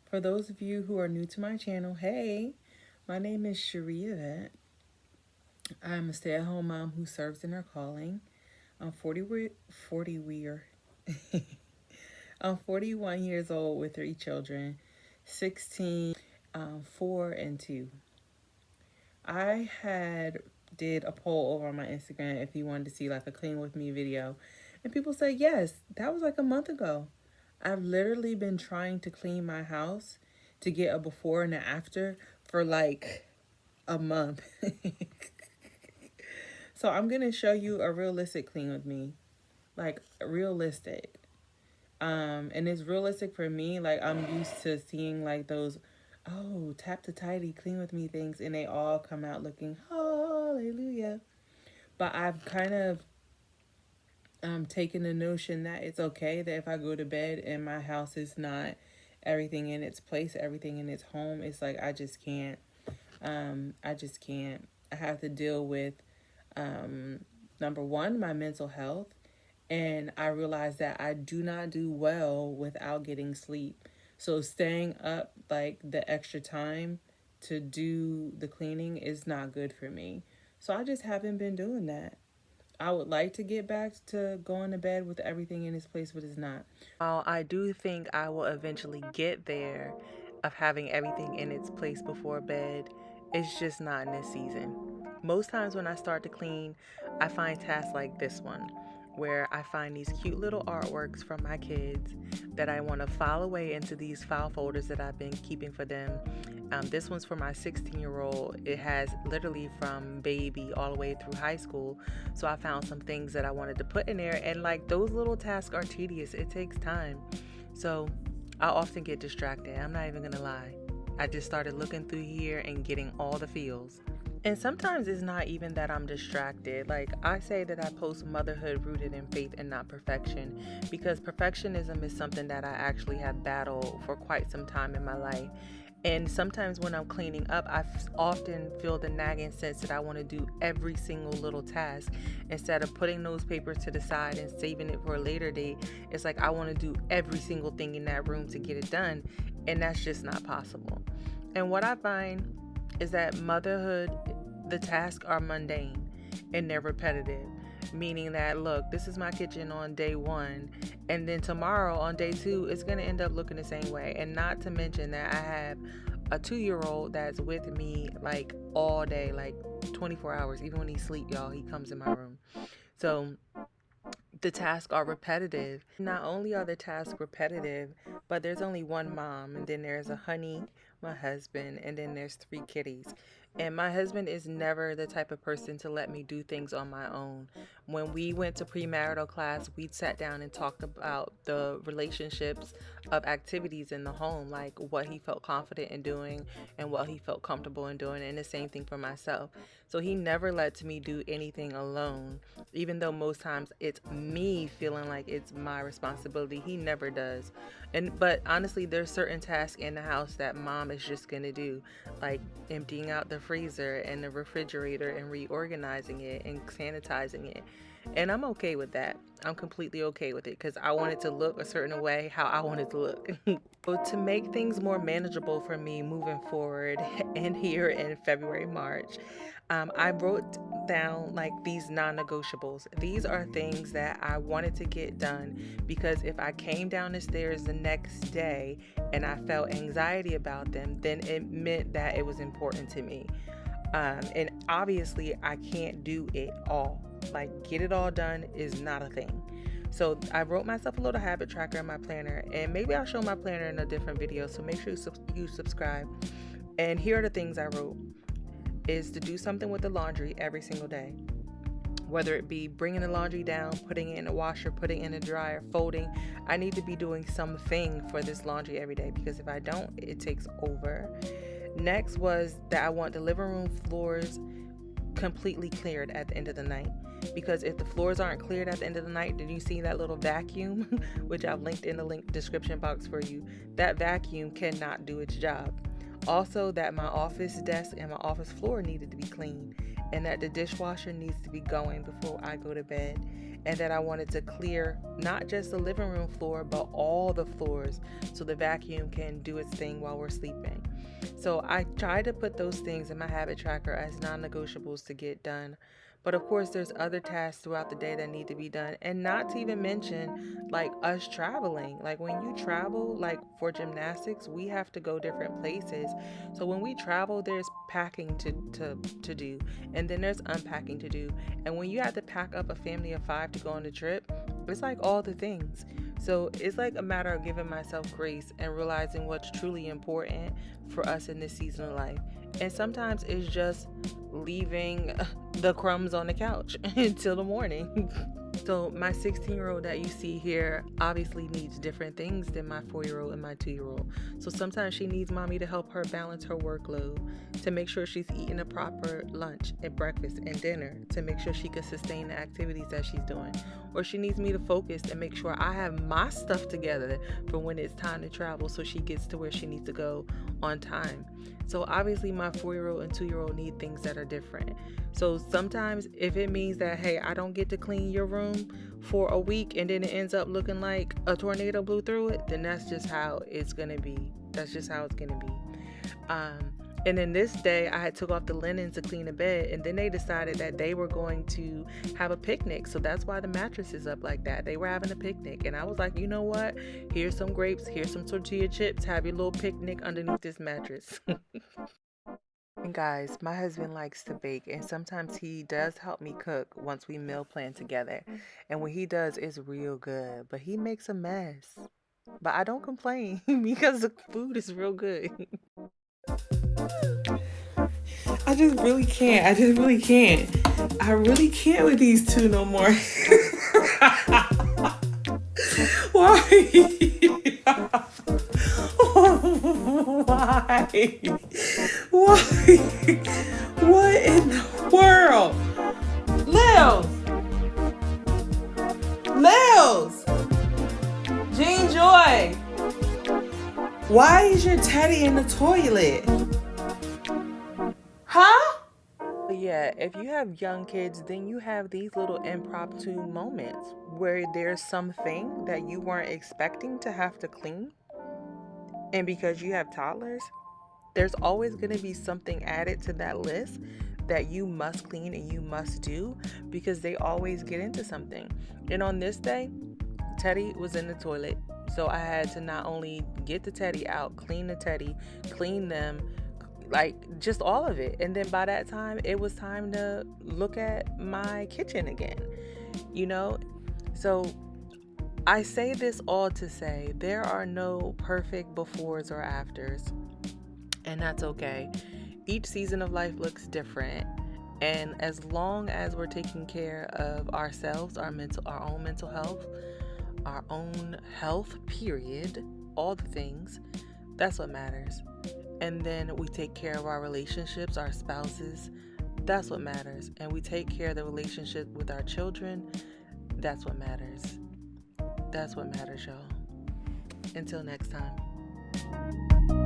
For those of you who are new to my channel, hey, my name is Sharia. I'm a stay-at-home mom who serves in her calling. I'm 40 we're I'm 41 years old with 3 children, 16, 4, and 2. I had did a poll over on my Instagram if you wanted to see like a clean with me video, and people said yes. That was like a month ago. I've literally been trying to clean my house to get a before and an after for like a month. So I'm gonna show you a realistic clean with me, like realistic. And it's realistic for me. Like I'm used to seeing like those, oh, tap to tidy, clean with me things, and they all come out looking hallelujah. But I've kind of taken the notion that it's okay that if I go to bed and my house is not everything in its place, everything in its home, it's like I just can't. I just can't. I have to deal with number one, my mental health. And I realized that I do not do well without getting sleep. So staying up like the extra time to do the cleaning is not good for me. So I just haven't been doing that. I would like to get back to going to bed with everything in its place, but it's not. While I do think I will eventually get there of having everything in its place before bed, it's just not in this season. Most times when I start to clean, I find tasks like this one, where I find these cute little artworks from my kids that I want to file away into these file folders that I've been keeping for them. This one's for my 16-year-old. It has literally from baby all the way through high school. So I found some things that I wanted to put in there, and like those little tasks are tedious. It takes time. So I often get distracted. I'm not even gonna lie. I just started looking through here and getting all the feels. And sometimes it's not even that I'm distracted. Like I say that I post motherhood rooted in faith and not perfection, because perfectionism is something that I actually have battled for quite some time in my life. And sometimes when I'm cleaning up, I often feel the nagging sense that I want to do every single little task instead of putting those papers to the side and saving it for a later date. It's like I want to do every single thing in that room to get it done, and that's just not possible. And what I find is that motherhood, the tasks are mundane and they're repetitive. Meaning that, look, this is my kitchen on day 1, and then tomorrow on day 2, it's going to end up looking the same way. And not to mention that I have a 2-year-old that's with me like all day, like 24 hours. Even when he sleeps, y'all, he comes in my room. So the tasks are repetitive. Not only are the tasks repetitive, but there's only one mom, and then there's a honey, my husband, and then there's 3 kitties. And my husband is never the type of person to let me do things on my own. When we went to premarital class, we sat down and talked about the relationships of activities in the home, like what he felt confident in doing and what he felt comfortable in doing, and the same thing for myself. So he never lets me do anything alone, even though most times it's me feeling like it's my responsibility. He never does. But honestly, there's certain tasks in the house that mom is just gonna do, like emptying out the freezer and the refrigerator and reorganizing it and sanitizing it. And I'm okay with that. I'm completely okay with it because I want it to look a certain way how I want it to look. So to make things more manageable for me moving forward and here in February, March, I wrote down like these non-negotiables. These are things that I wanted to get done because if I came down the stairs the next day and I felt anxiety about them, then it meant that it was important to me. And obviously I can't do it all. Like get it all done is not a thing. So I wrote myself a little habit tracker in my planner, and maybe I'll show my planner in a different video. So make sure you subscribe. And here are the things I wrote. Is to do something with the laundry every single day. Whether it be bringing the laundry down, putting it in the washer, putting it in the dryer, folding. I need to be doing something for this laundry every day because if I don't, it takes over. Next was that I want the living room floors completely cleared at the end of the night. Because if the floors aren't cleared at the end of the night, did you see that little vacuum, which I've linked in the link description box for you? That vacuum cannot do its job. Also, that my office desk and my office floor needed to be clean, and that the dishwasher needs to be going before I go to bed, and that I wanted to clear not just the living room floor, but all the floors so the vacuum can do its thing while we're sleeping. So I try to put those things in my habit tracker as non-negotiables to get done. But of course, there's other tasks throughout the day that need to be done. And not to even mention, like, us traveling. Like, when you travel, like, for gymnastics, we have to go different places. So when we travel, there's packing to do. And then there's unpacking to do. And when you have to pack up a family of 5 to go on the trip, it's like all the things. So it's like a matter of giving myself grace and realizing what's truly important for us in this season of life. And sometimes it's just leaving the crumbs on the couch until the morning. So my 16-year-old that you see here obviously needs different things than my 4-year-old and my 2-year-old. So sometimes she needs mommy to help her balance her workload, to make sure she's eating a proper lunch and breakfast and dinner, to make sure she can sustain the activities that she's doing. Or she needs me to focus and make sure I have my stuff together for when it's time to travel so she gets to where she needs to go on time. So obviously my 4-year-old and 2-year-old need things that are different. So sometimes if it means that, hey, I don't get to clean your room for a week and then it ends up looking like a tornado blew through it, then that's just how it's going to be. That's just how it's going to be. And then this day I had took off the linens to clean the bed, and then they decided that they were going to have a picnic. So that's why the mattress is up like that. They were having a picnic, and I was like, you know what? Here's some grapes, here's some tortilla chips. Have your little picnic underneath this mattress. And guys, my husband likes to bake, and sometimes he does help me cook once we meal plan together. And what he does is real good, but he makes a mess. But I don't complain because the food is real good. I just really can't. I just really can't. I really can't with these two no more. Why? Why? Why? What in the world? Lils! Jean Joy! Why is your teddy in the toilet? Huh? Yeah, if you have young kids, then you have these little impromptu moments where there's something that you weren't expecting to have to clean. And because you have toddlers, there's always going to be something added to that list that you must clean and you must do because they always get into something. And on this day, Teddy was in the toilet. So I had to not only get the Teddy out, clean the Teddy, clean them, like just all of it. And then by that time, it was time to look at my kitchen again, you know? So I say this all to say there are no perfect befores or afters, and that's okay. Each season of life looks different. And as long as we're taking care of ourselves, our own mental health, our own health, period, all the things, that's what matters. And then we take care of our relationships, our spouses, that's what matters. And we take care of the relationship with our children, that's what matters. That's what matters, y'all. Until next time.